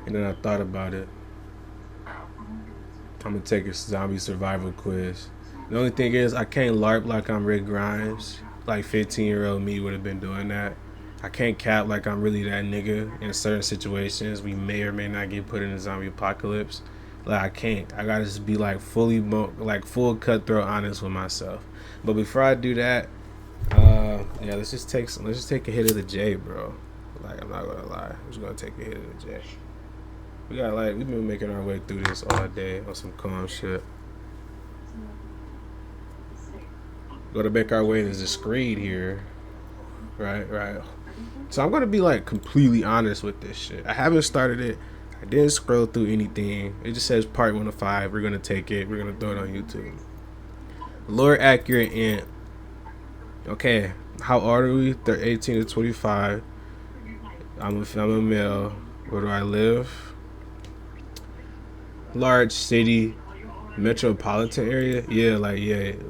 And then I thought about it. I'm gonna take a zombie survival quiz. The only thing is, I can't LARP like I'm Rick Grimes. Like 15-year-old me would have been doing that. I can't cap like I'm really that nigga in certain situations. We may or may not get put in a zombie apocalypse. Like I can't. I gotta just be like like full cutthroat honest with myself. But before I do that, yeah, let's just take a hit of the J, bro. Like I'm not gonna lie, I'm just gonna take a hit of the J. We've been making our way through this all day on some calm shit. Go to make our way to the screen here. Right. So I'm gonna be like completely honest with this shit. I haven't started it. I didn't scroll through anything. It just says part 1 of 5. We're gonna take it. We're gonna throw it on YouTube. Lore accurate int. Okay. How old are we? They're 18 to 25. I'm a male. Where do I live? Large city, metropolitan area.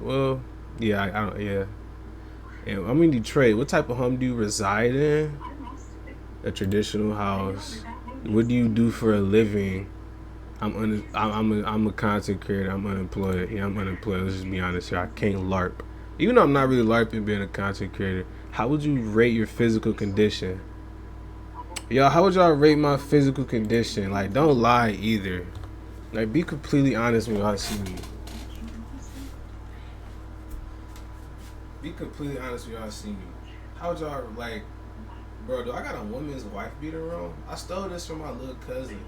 Well, yeah. I don't. Yeah. And I'm in Detroit. What type of home do you reside in? A traditional house. What do you do for a living? I'm a content creator. I'm unemployed. Yeah, I'm unemployed. Let's just be honest here. I can't LARP. Even though I'm not really LARPing being a content creator. How would you rate your physical condition? Yo, how would y'all rate my physical condition? Like, don't lie either. Like, be completely honest when y'all see me. Be completely honest when y'all see me. How would y'all, like, bro, do I got a woman's wife beater on? I stole this from my little cousin.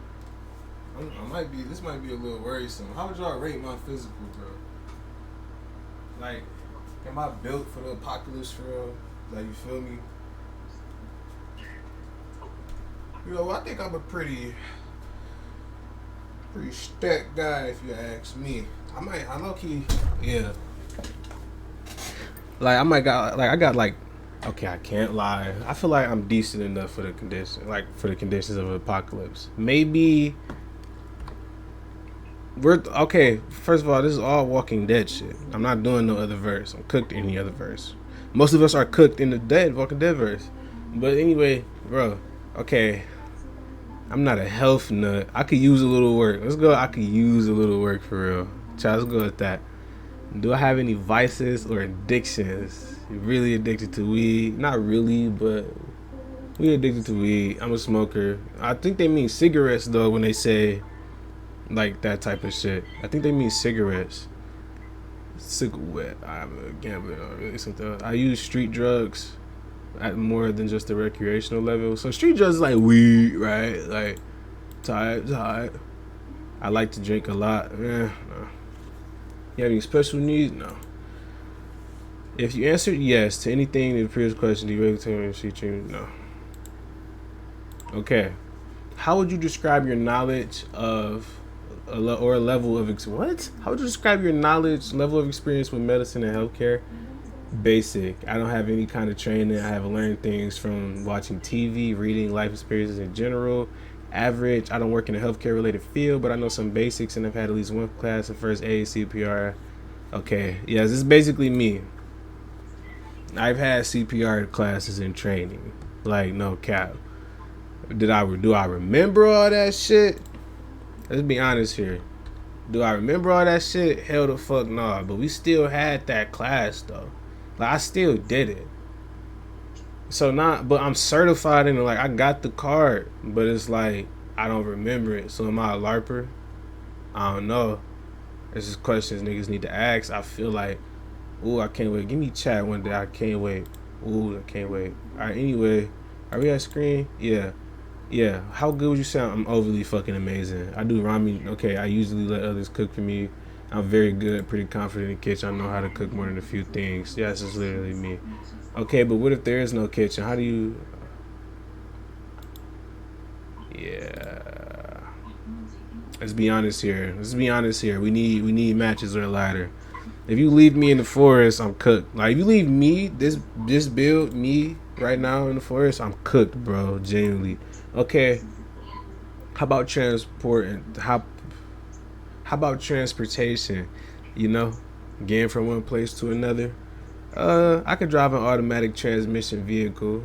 This might be a little worrisome. How would y'all rate my physical, bro? Like, am I built for the apocalypse for real? Like, you feel me? You know, I think I'm a pretty stacked guy if you ask me. I low key, yeah. Like, I got like, okay, I can't lie. I feel like I'm decent enough for the conditions of an apocalypse. Maybe okay. First of all, this is all Walking Dead shit. I'm not doing no other verse. I'm cooked in the other verse. Most of us are cooked in the Walking Dead verse. But anyway, bro, okay. I'm not a health nut. I could use a little work. Let's go. I could use a little work for real. Child, let's go with that. Do I have any vices or addictions? Really addicted to weed? Not really, but we addicted to weed. I'm a smoker. I think they mean cigarettes though when they say like that type of shit. I think they mean cigarettes. Cigarette. I'm a gambler or really something else. I use street drugs at more than just the recreational level. So street drugs is like weed, right? Like tired. I like to drink a lot. No. You have any special needs? No. If you answered yes to anything in the previous question, do you really tell me she treatment? No. Okay. How would you describe your knowledge of or a level of what? How would you describe your knowledge level of experience with medicine and healthcare? Basic. I don't have any kind of training. I have learned things from watching TV, reading, life experiences in general. Average. I don't work in a healthcare related field, but I know some basics and I've had at least one class of first aid, CPR. Okay, yes, this is basically me. I've had CPR classes in training. Like, no cap. Do I remember all that shit? Let's be honest here. Do I remember all that shit? Hell the fuck no. But we still had that class though. Like I still did it. But I'm certified in it. Like I got the card, but it's like I don't remember it. So am I a LARPer? I don't know. It's just questions niggas need to ask. I feel like, ooh, I can't wait. Give me chat one day. I can't wait. Ooh, I can't wait. All right. Anyway, are we at screen? Yeah. How good would you say I'm overly fucking amazing? I do ramen. Okay, I usually let others cook for me. I'm very good, pretty confident in the kitchen. I know how to cook more than a few things. Yeah, this is literally me. Okay, but what if there is no kitchen? How do you... Yeah. Let's be honest here. We need matches or a ladder. If you leave me in the forest, I'm cooked. Like if you leave me, this build, me right now in the forest, I'm cooked, bro. Genuinely. Okay. How about transport and how about transportation? You know, getting from one place to another. I can drive an automatic transmission vehicle.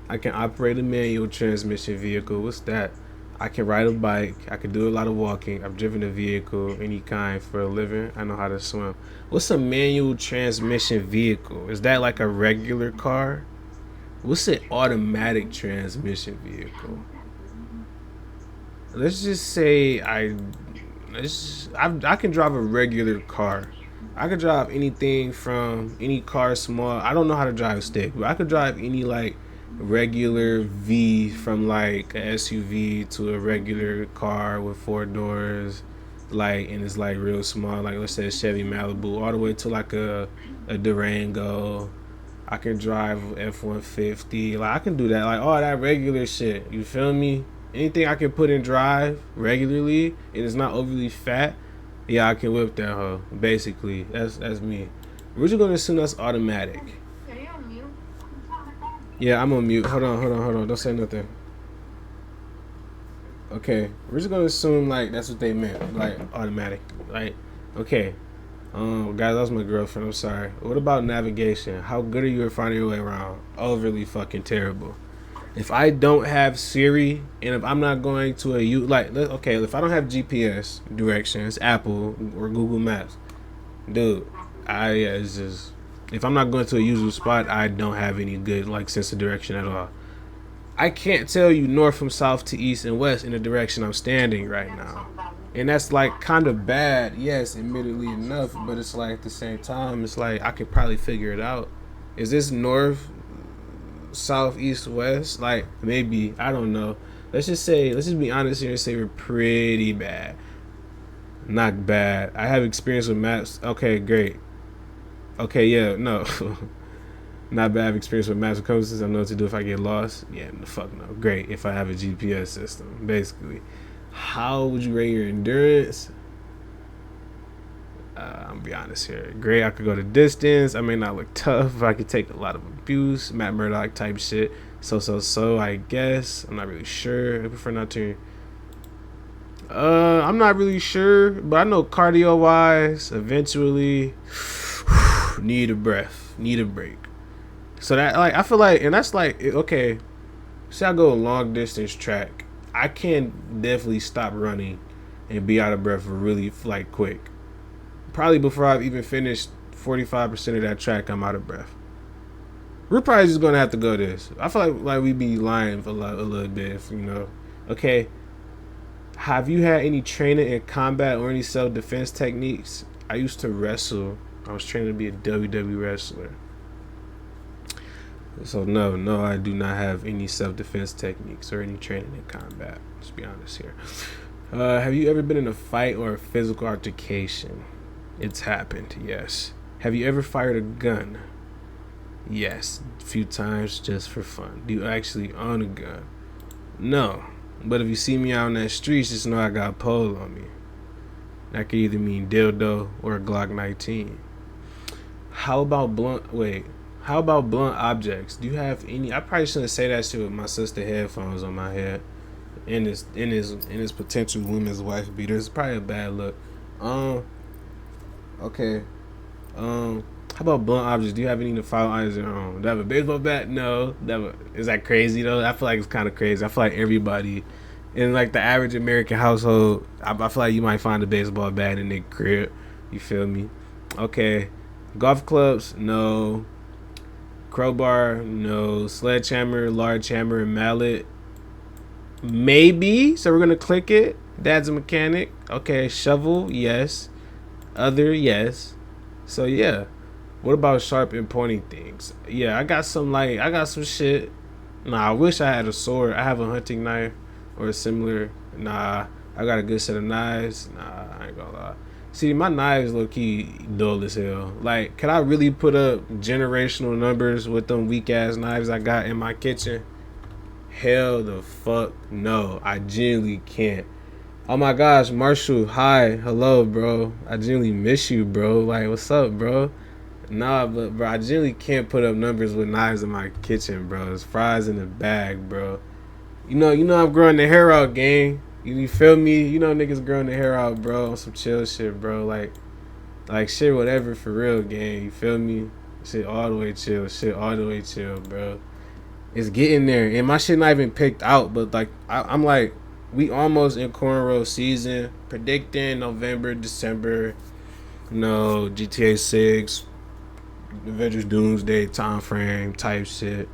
I can operate a manual transmission vehicle. What's that? I can ride a bike. I can do a lot of walking. I've driven a vehicle, any kind, for a living. I know how to swim. What's a manual transmission vehicle? Is that like a regular car? What's an automatic transmission vehicle? Let's just say I can drive a regular car. I could drive anything from any car small. I don't know how to drive a stick, but I could drive any like regular V from like a SUV to a regular car with four doors, like, and it's like real small. Like let's say a Chevy Malibu, all the way to like a Durango. I can drive F-150. Like I can do that. Like all that regular shit. You feel me? Anything I can put in drive regularly and it's not overly fat, yeah, I can whip that hoe. Basically, that's me. We're just gonna assume that's automatic. Are you on mute? Yeah, I'm on mute. Hold on. Don't say nothing. Okay, we're just gonna assume like that's what they meant, like automatic. Like, okay. Guys, that was my girlfriend. I'm sorry. What about navigation? How good are you at finding your way around? Overly fucking terrible. If I don't have Siri and if I'm not going to okay, if I don't have GPS directions, Apple or Google Maps, dude, it's just, if I'm not going to a usual spot, I don't have any good like sense of direction at all. I can't tell you north from south to east and west in the direction I'm standing right now. And that's like kind of bad, yes, admittedly enough, but it's like at the same time, it's like I could probably figure it out. Is this north, south, east, west? Like maybe, I don't know. Let's just be honest here and say we're pretty bad. Not bad. I have experience with maps. Okay, great. Okay, yeah, no. Not bad experience with maps and compasses. I know what to do if I get lost. Yeah, the fuck no. Great if I have a GPS system, basically. How would you rate your endurance? I'm gonna be honest here. Great, I could go the distance. I may not look tough. I could take a lot of abuse, Matt Murdock type shit. So, I guess. I'm not really sure. I prefer not to. I'm not really sure, but I know cardio wise, eventually, need a breath, need a break. So that, like, I feel like, and that's like, okay, say I go a long distance track, I can definitely stop running and be out of breath really like quick. Probably before I've even finished 45% of that track, I'm out of breath. We're probably just gonna have to go this. I feel like we be lying a little bit, if, you know. Okay, have you had any training in combat or any self-defense techniques? I used to wrestle. I was training to be a WWE wrestler. So no, I do not have any self-defense techniques or any training in combat. Let's be honest here. Have you ever been in a fight or a physical altercation? It's happened, yes. Have you ever fired a gun? Yes, a few times just for fun. Do you actually own a gun? No, but if you see me out in the streets, just know I got a pole on me. That could either mean dildo or a Glock 19. How about blunt objects? Do you have any? I probably shouldn't say that shit with my sister headphones on my head. In his potential woman's wife beater. It's probably a bad look. Okay. How about blunt objects? Do you have any to file irons at home? Do I have a baseball bat? No. Is that crazy though? I feel like it's kind of crazy. I feel like everybody in like the average American household, I feel like you might find a baseball bat in their crib. You feel me? Okay. Golf clubs? No. Crowbar? No. Sledgehammer, large hammer, and mallet? Maybe. So we're gonna click it. Dad's a mechanic. Okay. Shovel? Yes. Other? Yes. So yeah. What about sharp and pointing things? Yeah, I got some shit. Nah, I wish I had a sword. I have a hunting knife or similar. Nah, I got a good set of knives. Nah, I ain't gonna lie. See, my knives low key dull as hell. Like, can I really put up generational numbers with them weak ass knives I got in my kitchen? Hell the fuck no. I genuinely can't. Oh my gosh, Marshall, hi, hello, bro. I genuinely miss you, bro. Like, what's up, bro? Nah, but bro, I genuinely can't put up numbers with knives in my kitchen, bro. It's fries in the bag, bro. You know, I'm growing the hair out, gang. You feel me? You know, niggas growing the hair out, bro. On some chill shit, bro. Like shit, whatever, for real, gang. You feel me? Shit all the way chill. Shit all the way chill, bro. It's getting there, and my shit not even picked out, but like I'm like We almost in cornrow season. Predicting November, December. GTA 6, Avengers Doomsday time frame type shit.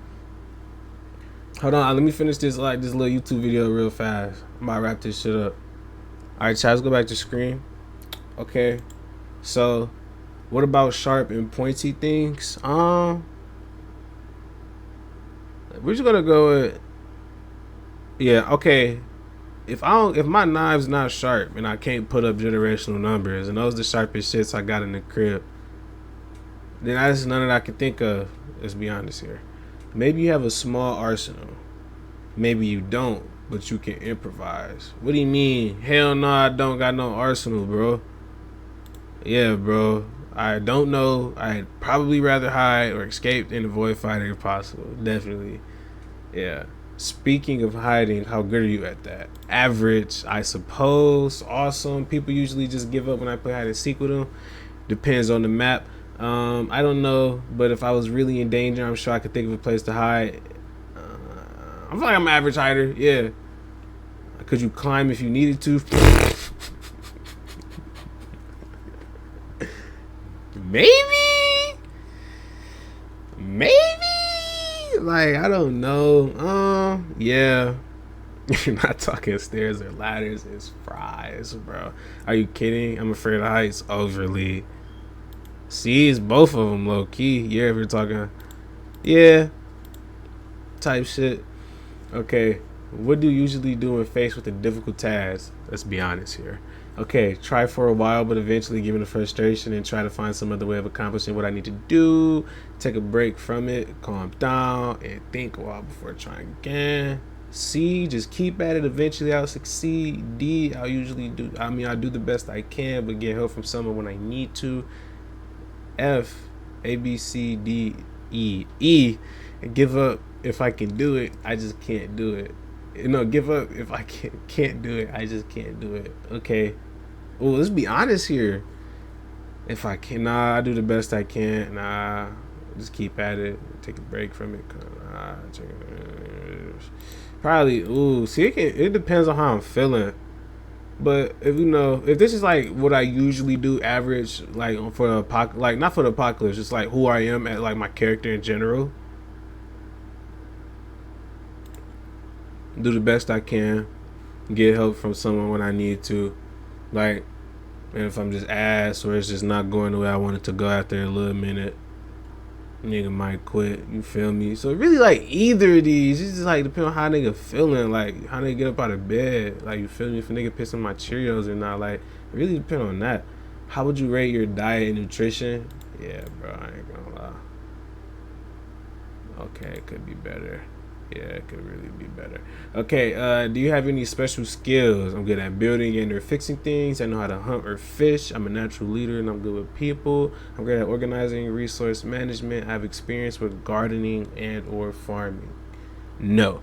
Hold on, let me finish this this little YouTube video real fast. I'm about to wrap this shit up. Alright, chat, let's go back to screen. Okay. So what about sharp and pointy things? We're just gonna go with, yeah, okay. If my knife's not sharp and I can't put up generational numbers and those the sharpest shits I got in the crib, then that's none that I can think of. Let's be honest here. Maybe you have a small arsenal. Maybe you don't, but you can improvise. What do you mean? Hell no, I don't got no arsenal, bro. Yeah, bro. I don't know. I'd probably rather hide or escape and avoid fighting if possible. Definitely. Yeah. Speaking of hiding, how good are you at that? Average, I suppose. Awesome. People usually just give up when I play hide and seek with them. Depends on the map. I don't know, but if I was really in danger, I'm sure I could think of a place to hide. I feel like I'm an average hider. Yeah. Could you climb if you needed to? Maybe. Like, I don't know. Yeah. If you're not talking stairs or ladders, it's fries, bro. Are you kidding? I'm afraid of heights overly. See, it's both of them low key. Yeah, if you're talking, yeah, type shit. Okay, what do you usually do when faced with a difficult task? Let's be honest here. Okay, try for a while, but eventually give in to frustration and try to find some other way of accomplishing what I need to do. Take a break from it, calm down, and think a while before trying again. C, just keep at it. Eventually, I'll succeed. D, I'll usually do. I do the best I can, but get help from someone when I need to. F, A, B, C, D, E, and give up if I can do it. I just can't do it. Give up if I can't do it. I just can't do it. Okay. Well, let's be honest here. If I can, I do the best I can. Just keep at it. Take a break from it. Probably. See, it depends on how I'm feeling. But if this is like what I usually do, average, like for the like not for the apocalypse, just like who I am at like my character in general. Do the best I can, get help from someone when I need to, like, and if I'm just ass or it's just not going the way I want it to go after a little minute, nigga might quit. You feel me? So really, like either of these, it's just like depend on how nigga feeling, like how they get up out of bed, like you feel me? If a nigga pissing my Cheerios or not, like it really depend on that. How would you rate your diet and nutrition? Yeah, bro, I ain't gonna lie. Okay, it could be better. Yeah, it could really be better. Okay, do you have any special skills? I'm good at building and or fixing things. I know how to hunt or fish. I'm a natural leader and I'm good with people. I'm great at organizing, resource management. I have experience with gardening and or farming. No.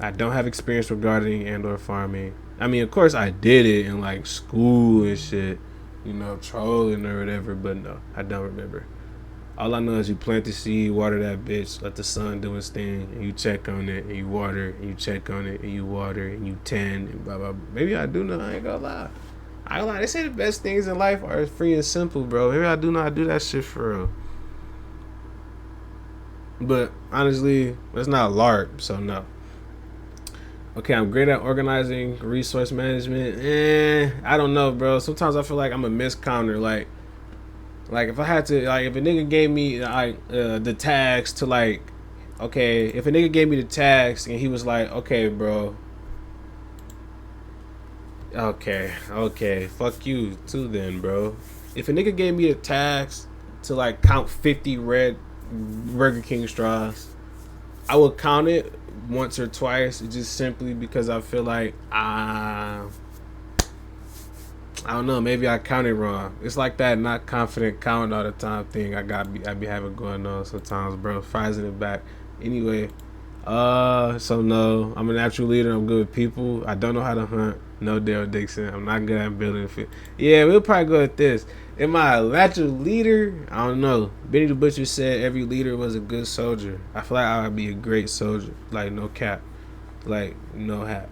I don't have experience with gardening and or farming. I mean, of course I did it in like school and shit, trolling or whatever, but no, I don't remember. All I know is you plant the seed, water that bitch, let the sun do its thing, and you check on it, and you water, and you check on it, and you water, and you tend, and blah, blah, blah. Maybe I do know, I ain't gonna lie. I ain't gonna lie, they say the best things in life are free and simple, bro. Maybe I do know I do that shit for real. But, honestly, it's not LARP, so no. Okay, I'm great at organizing, resource management. I don't know, bro. Sometimes I feel like I'm a miscounter, like if I had to, like if a nigga gave me like the tags to like, okay, if a nigga gave me the tags and he was like, okay, bro, okay, fuck you too then, bro. If a nigga gave me the tags to like count 50 red Burger King straws, I would count it once or twice, just simply because I feel like I don't know, maybe I counted wrong. It's like that not confident counting all the time thing I be having going on sometimes, bro. Fries in the back. Anyway, so no, I'm a natural leader. I'm good with people. I don't know how to hunt. No Daryl Dixon. I'm not good at building. Yeah, we'll probably go with this. Am I a natural leader? I don't know. Benny the Butcher said every leader was a good soldier. I feel like I would be a great soldier. Like no cap. Like no hat.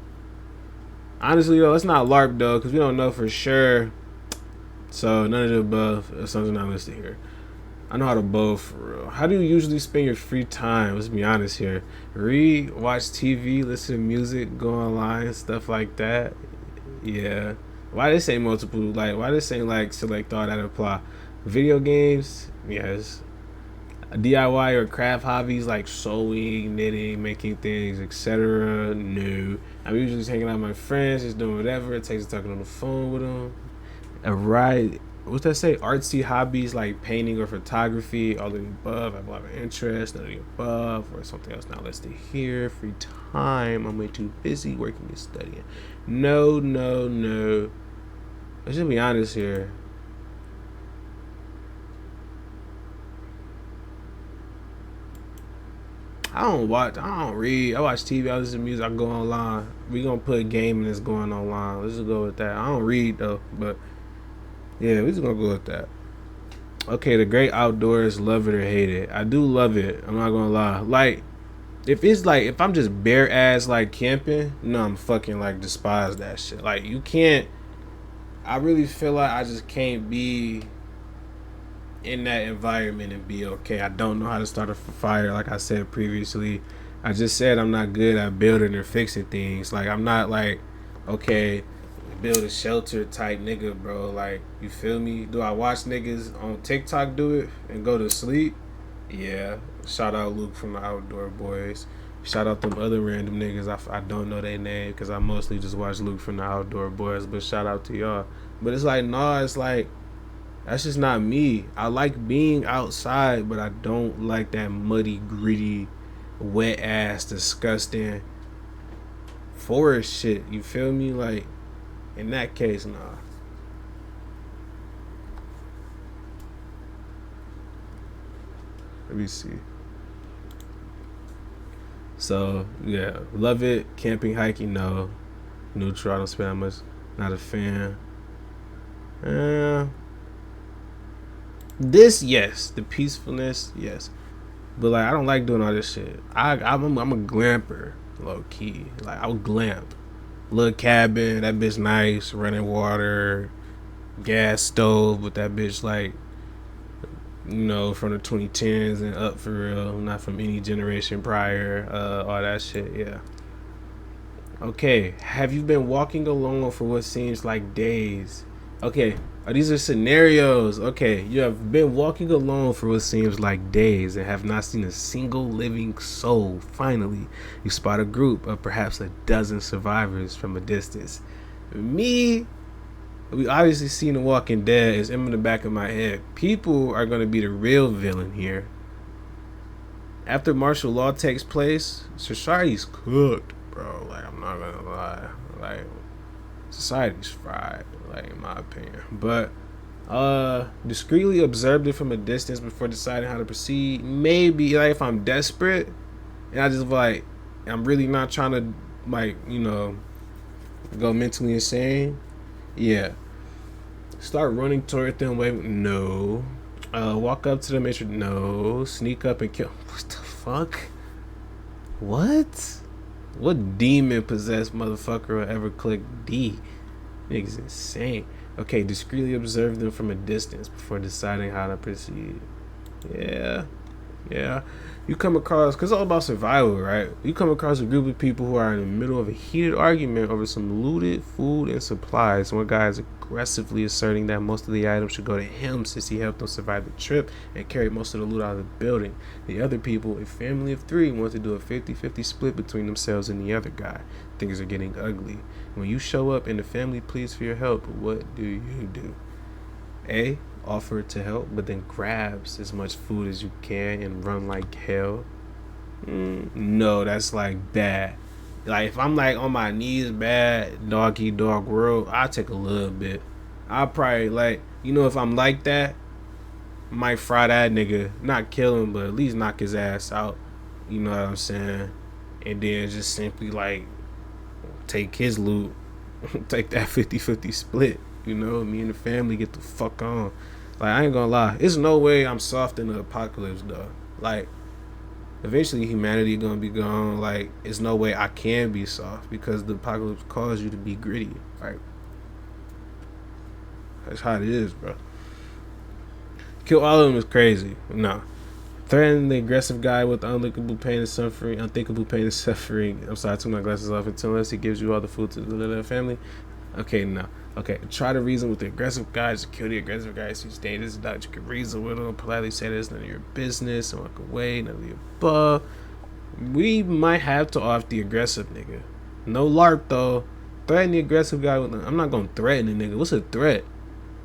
Honestly though, it's not LARP though, because we don't know for sure. So none of the above is something not listed here. I know how to bow for real. How do you usually spend your free time? Let's be honest here. Read, watch TV, listen to music, go online, stuff like that. Yeah. Why they say multiple? Like, why they say like select all that apply? Video games, yes. DIY or craft hobbies like sewing, knitting, making things, etc. No. I'm usually just hanging out with my friends, just doing whatever it takes, talking on the phone with them. A ride. What's that say? Artsy hobbies like painting or photography. All of the above. I have a lot of interest. None of the above, or something else not listed here. Free time. I'm way too busy working and studying. No, no, no. Let's just be honest here. I don't watch. I don't read. I watch TV. I listen to music. I go online. We gonna put gaming that's going online. Let's just go with that. I don't read though, but yeah, we just gonna go with that. Okay, the great outdoors, love it or hate it. I do love it. I'm not gonna lie. Like, if I'm just bare ass like camping, no, I'm fucking like despise that shit. Like, you can't. I really feel like I just can't be in that environment and be okay. I don't know how to start a fire, like I said previously. I just said I'm not good at building or fixing things. Like, I'm not like, okay, build a shelter type nigga, bro. Like, you feel me? Do I watch niggas on TikTok do it and go to sleep? Yeah. Shout out Luke from the Outdoor Boys. Shout out them other random niggas. I don't know their name because I mostly just watch Luke from the Outdoor Boys. But shout out to y'all. But it's like, nah, it's like, that's just not me. I like being outside, but I don't like that muddy, gritty, wet ass, disgusting forest shit. You feel me? Like, in that case, nah. Let me see. So, yeah. Love it. Camping, hiking, no. Neutral. I don't spend that much. Not a fan. This, yes. The peacefulness, yes. But, like, I don't like doing all this shit. I'm a glamper, low key. Like, I would glamp. Little cabin, that bitch nice, running water, gas stove, but that bitch like, from the 2010s and up for real, not from any generation prior, all that shit, yeah. Okay, have you been walking alone for what seems like days? Okay, these are scenarios. Okay, you have been walking alone for what seems like days and have not seen a single living soul. Finally, you spot a group of perhaps a dozen survivors from a distance. Me, we obviously seen The Walking Dead. It's in the back of my head. People are going to be the real villain here. After martial law takes place, society's cooked, bro. Like, I'm not going to lie. Like, society's fried, like, in my opinion. But discreetly observed it from a distance before deciding how to proceed. Maybe, like, if I'm desperate and I just like, I'm really not trying to, like, go mentally insane. Yeah. Start running toward them. Wait, no. Walk up to them. Make sure, no. Sneak up and kill. What the fuck? What demon possessed motherfucker will ever click D? Niggas insane. Okay, discreetly observe them from a distance before deciding how to proceed. Yeah. You come across, because it's all about survival, right? You come across a group of people who are in the middle of a heated argument over some looted food and supplies. One guy is aggressively asserting that most of the items should go to him since he helped them survive the trip and carried most of the loot out of the building. The other people, a family of 3, want to do a 50-50 split between themselves and the other guy. Things are getting ugly. When you show up and the family pleads for your help, what do you do? A, offer to help, but then grabs as much food as you can and run like hell. No, that's like bad. Like, if I'm like on my knees bad, dog eat dog world, I'll take a little bit. I'll probably, like, if I'm like that, I might fry that nigga, not kill him, but at least knock his ass out. You know what I'm saying? And then just simply like take his loot, take that 50-50 split. Me and the family get the fuck on. Like, I ain't gonna lie, there's no way I'm soft in the apocalypse though. Like, Eventually, humanity gonna be gone. Like, it's no way I can be soft because the apocalypse calls you to be gritty. Like, that's how it is, bro. Kill all of them is crazy. No. Threaten the aggressive guy with unthinkable pain and suffering. Unthinkable pain and suffering. I'm sorry, I took my glasses off. Unless he gives you all the food to the family. Okay, no. Okay, try to reason with the aggressive guys. Kill the aggressive guys. He's dangerous. That you can reason with him. Politely say this. None of your business. And walk away. None of the above. We might have to off the aggressive nigga. No LARP though. Threaten the aggressive guy with. I'm not gonna threaten the nigga. What's a threat?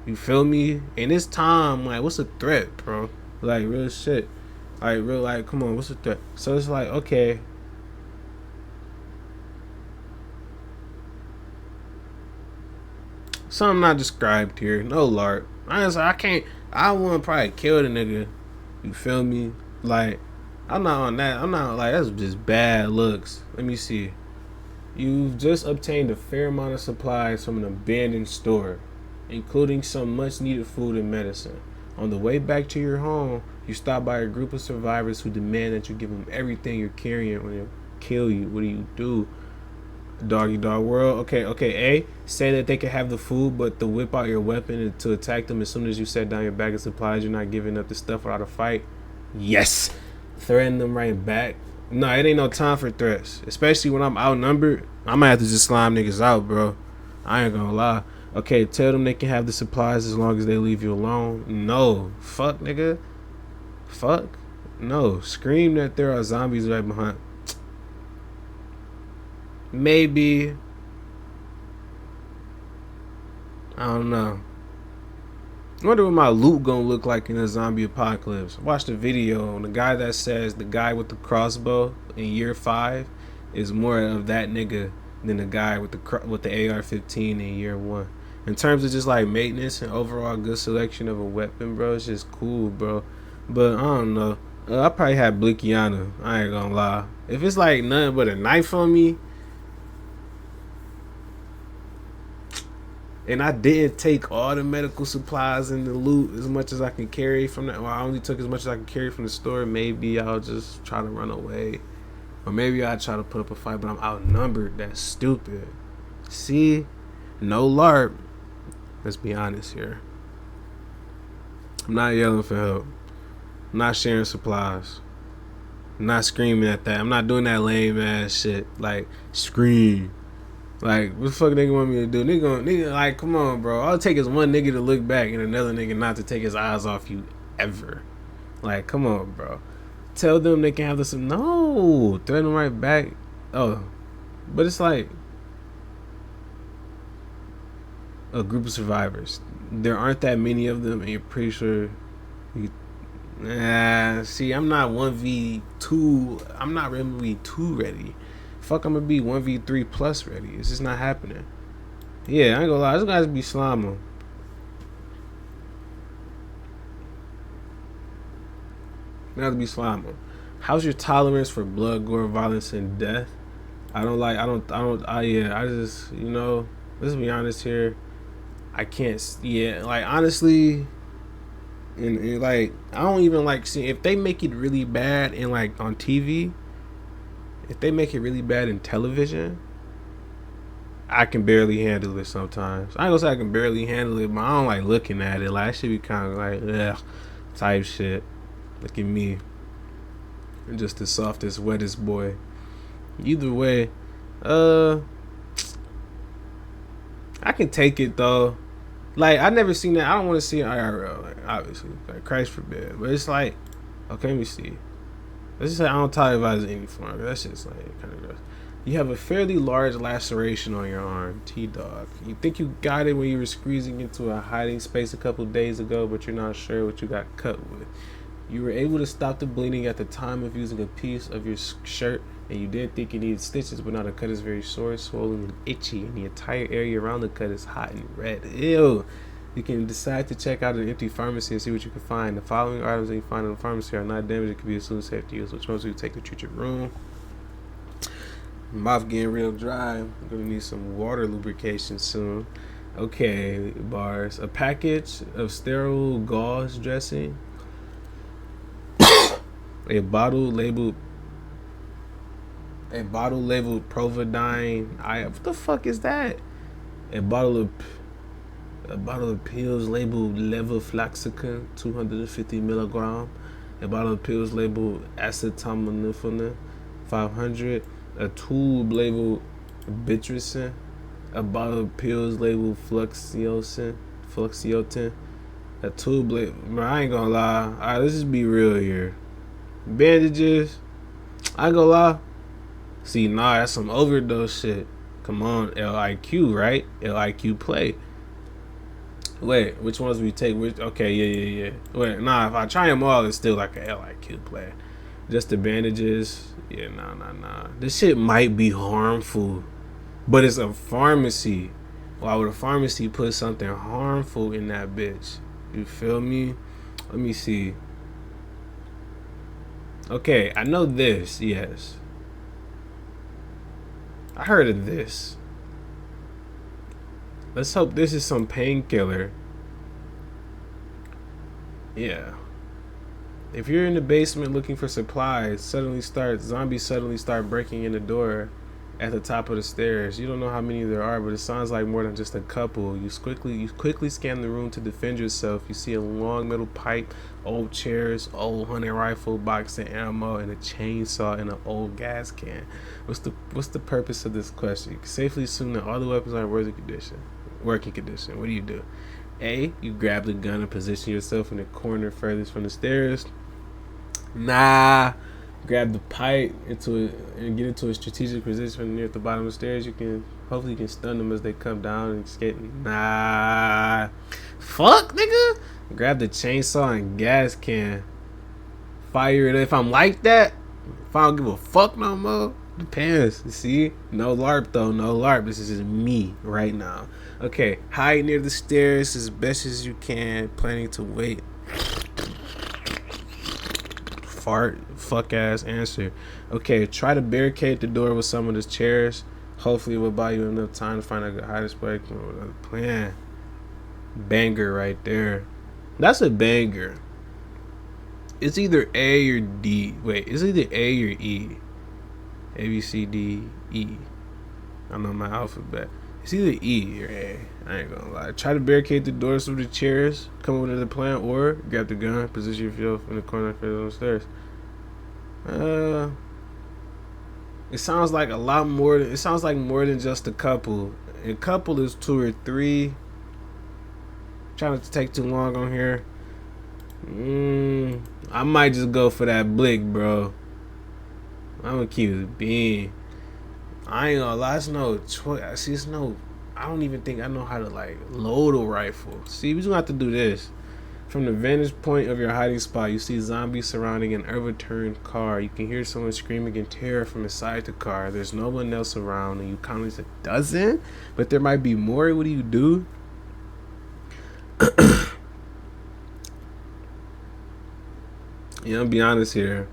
You feel me? In this time, like, what's a threat, bro? Like, real shit. Like, real, like, come on, what's the threat? So it's like, okay. Something not described here. No LARP. Honestly, I want to probably kill the nigga. You feel me? Like, I'm not on that. I'm not, like, that's just bad looks. Let me see. You've just obtained a fair amount of supplies from an abandoned store, including some much needed food and medicine. On the way back to your home, you stop by a group of survivors who demand that you give them everything you're carrying when they kill you. What do you do? Doggy dog world. Okay. A, say that they can have the food, but to whip out your weapon and to attack them as soon as you set down your bag of supplies. You're not giving up the stuff without a fight. Yes. Threaten them right back. No, it ain't no time for threats. Especially when I'm outnumbered. I might have to just slime niggas out, bro. I ain't gonna lie. Okay, tell them they can have the supplies as long as they leave you alone. No. Fuck, nigga. Fuck. No. Scream that there are zombies right behind. Maybe. I don't know. I wonder what my loot gonna look like in a zombie apocalypse. Watch the video. The guy that says the guy with the crossbow in year 5 is more of that nigga than the guy with the AR-15 in year 1. In terms of just like maintenance and overall good selection of a weapon, bro, it's just cool, bro. But I don't know. I probably have Blikiana. I ain't gonna lie. If it's like nothing but a knife on me, and I didn't take all the medical supplies and the loot as much as I can carry from that. Well, I only took as much as I can carry from the store. Maybe I'll just try to run away. Or maybe I'll try to put up a fight, but I'm outnumbered. That's stupid. See? No LARP. Let's be honest here. I'm not yelling for help. I'm not sharing supplies. I'm not screaming at that. I'm not doing that lame ass shit. Like, scream. Like, what the fuck nigga want me to do? Nigga, like, come on, bro. All it take is one nigga to look back and another nigga not to take his eyes off you ever. Like, come on, bro. Tell them they can have this. No, threaten them right back. Oh, but it's like a group of survivors. There aren't that many of them, and you're pretty sure. See, I'm not 1v2. I'm not really 2 ready. Fuck, I'm gonna be 1v3 plus ready. It's just not happening. Yeah, I ain't gonna lie. This guys be slime. Not to be slime. How's your tolerance for blood, gore, violence, and death? I just, you know, let's be honest here. I can't, like, honestly, and like, I don't even like seeing, if they make it really bad in, like, on TV, if they make it really bad in television, I can barely handle it sometimes. I ain't gonna say I can barely handle it, but I don't like looking at it. Like, it should be kind of like, ugh, type shit. Look at me. I'm just the softest, wettest boy. Either way, I can take it though. Like, I never seen that. I don't want to see an IRL, like, obviously, like, Christ forbid. But it's like, okay, let me see. Let's just say I don't televise any form. That's just like kind of gross. You have a fairly large laceration on your arm, T-Dog. You think you got it when you were squeezing into a hiding space a couple days ago, but you're not sure what you got cut with. You were able to stop the bleeding at the time of using a piece of your shirt, and you did think you needed stitches, but now the cut is very sore, swollen, and itchy, and the entire area around the cut is hot and red. Ew. You can decide to check out an empty pharmacy and see what you can find. The following items that you find in the pharmacy are not damaged and can be assumed safe to use. Which ones will you take to treat your room? Mouth getting real dry. I'm gonna need some water lubrication soon. Okay, bars. A package of sterile gauze dressing. A bottle labeled A bottle labeled Providine. What the fuck is that? A bottle of pills labeled levofloxacin, 250 milligram. A bottle of pills labeled acetaminophen, 500. A tube labeled bitricin. A bottle of pills labeled fluoxetine. A tube labeled. Bro, I ain't gonna lie. Alright, let's just be real here. Bandages. I ain't gonna lie. See, nah, that's some overdose shit. Come on, LIQ, right? LIQ play. Wait, which ones we take? Okay, yeah. Wait, nah, if I try them all, it's still like a LIQ play. Just the bandages. Yeah, nah. This shit might be harmful, but it's a pharmacy. Why would a pharmacy put something harmful in that bitch? You feel me? Let me see. Okay, I know this, yes. I heard of this. Let's hope this is some painkiller. Yeah. If you're in the basement looking for supplies, zombies suddenly start breaking in the door at the top of the stairs. You don't know how many there are, but it sounds like more than just a couple. You quickly scan the room to defend yourself. You see a long metal pipe, old chairs, old hunting rifle, box of ammo, and a chainsaw and an old gas can. What's the purpose of this question? You can safely assume that all the weapons are in working condition. What do you do? A, you grab the gun and position yourself in the corner furthest from the stairs. Nah. Grab the pipe and get into a strategic position near the bottom of the stairs. Hopefully you can stun them as they come down and escape. Nah. Fuck, nigga. Grab the chainsaw and gas can. Fire it. If I'm like that, if I don't give a fuck no more, depends. See? No LARP though. No LARP. This is just me right now. Okay. Hide near the stairs as best as you can. Planning to wait. Fart, fuck ass answer. Okay, try to barricade the door with some of the chairs. Hopefully it will buy you enough time to find a good hiding spot. Plan. Banger right there. That's a banger. It's either A or D. Wait, it's either A or E. A, B, C, D, E. I know my alphabet. It's either E or A. I ain't gonna lie. Try to barricade the doors with the chairs. Come up with another plan, or grab the gun, position yourself in the corner of the stairs. It sounds like a lot more. It sounds like more than just a couple. A couple is 2 or 3. Trying not to take too long on here. I might just go for that blick, bro. I'm gonna keep it being. I ain't gonna lie, it's no choice. See, it's no. I don't even think I know how to like load a rifle. See, we just have to do this. From the vantage point of your hiding spot, you see zombies surrounding an overturned car. You can hear someone screaming in terror from inside the car. There's no one else around, and you count a dozen, but there might be more. What do you do? Yeah, I'll be honest here.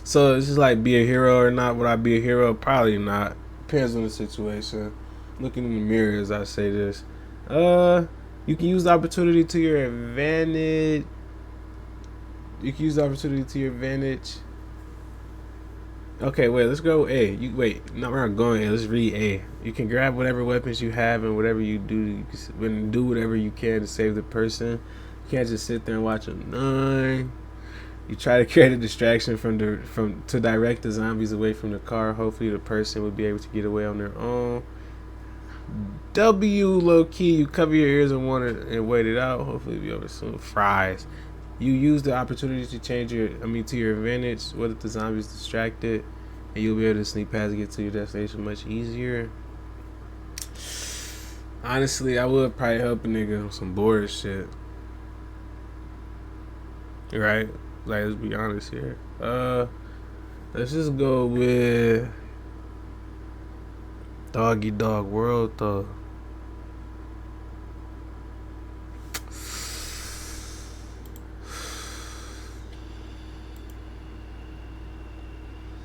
So it's just like, be a hero or not. Would I be a hero? Probably not. Depends on the situation. Looking in the mirror as I say this. You can use the opportunity to your advantage. Okay, wait, let's go A. We're not going A. Let's read A. You can grab whatever weapons you have and whatever you do. You can do whatever you can to save the person. You can't just sit there and watch them none. You try to create a distraction to direct the zombies away from the car. Hopefully the person will be able to get away on their own. W, low key, you cover your ears and wait it out. Hopefully it'll be over soon. Fries. You use the opportunity to to your advantage. What if the zombie's distracted? And you'll be able to sneak past and get to your destination much easier. Honestly, I would probably help a nigga on some bored shit. Right? Like, let's be honest here. Let's just go with Doggy Dog World though.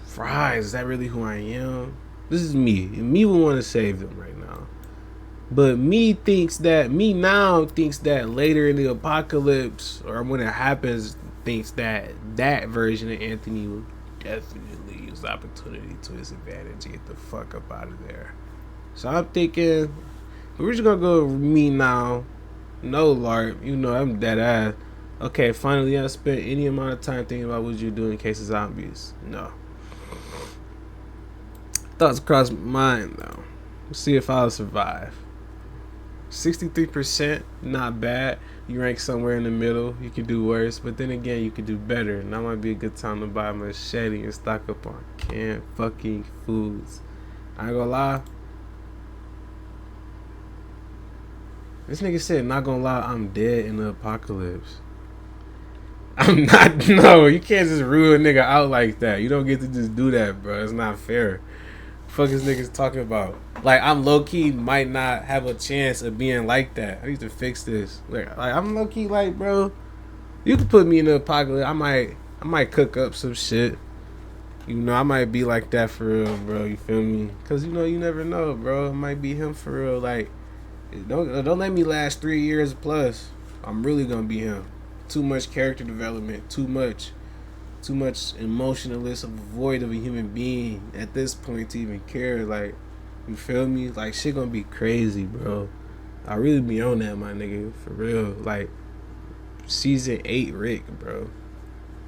Fries, is that really who I am? This is me. Me would want to save them right now. But me now thinks that later in the apocalypse or when it happens, thinks that version of Anthony will definitely use the opportunity to his advantage and get the fuck up out of there. So I'm thinking we're just gonna go with me now. No LARP, you know I'm dead ass. Okay, finally I spent any amount of time thinking about what you do in case of zombies. No. Thoughts crossed my mind though. Let's see if I'll survive. 63%, not bad. You rank somewhere in the middle. You could do worse, but then again, you could do better. Now might be a good time to buy a machete and stock up on canned fucking foods. I ain't gonna lie. This nigga said, not gonna lie, I'm dead in the apocalypse. I'm not. No, you can't just rule a nigga out like that. You don't get to just do that, bro. It's not fair. Fuck is niggas talking about? Like, I'm low key might not have a chance of being like that. I need to fix this. Like I'm low key like, bro. You can put me in the apocalypse. I might cook up some shit. You know, I might be like that for real, bro. You feel me? Cause you know, you never know, bro. It might be him for real. Like, don't let me last 3 years plus. I'm really gonna be him. Too much character development. Too much emotionalist of a void of a human being at this point to even care. Like, you feel me? Like, shit gonna be crazy, bro. I really be on that, my nigga, for real. Like, season 8 Rick, bro.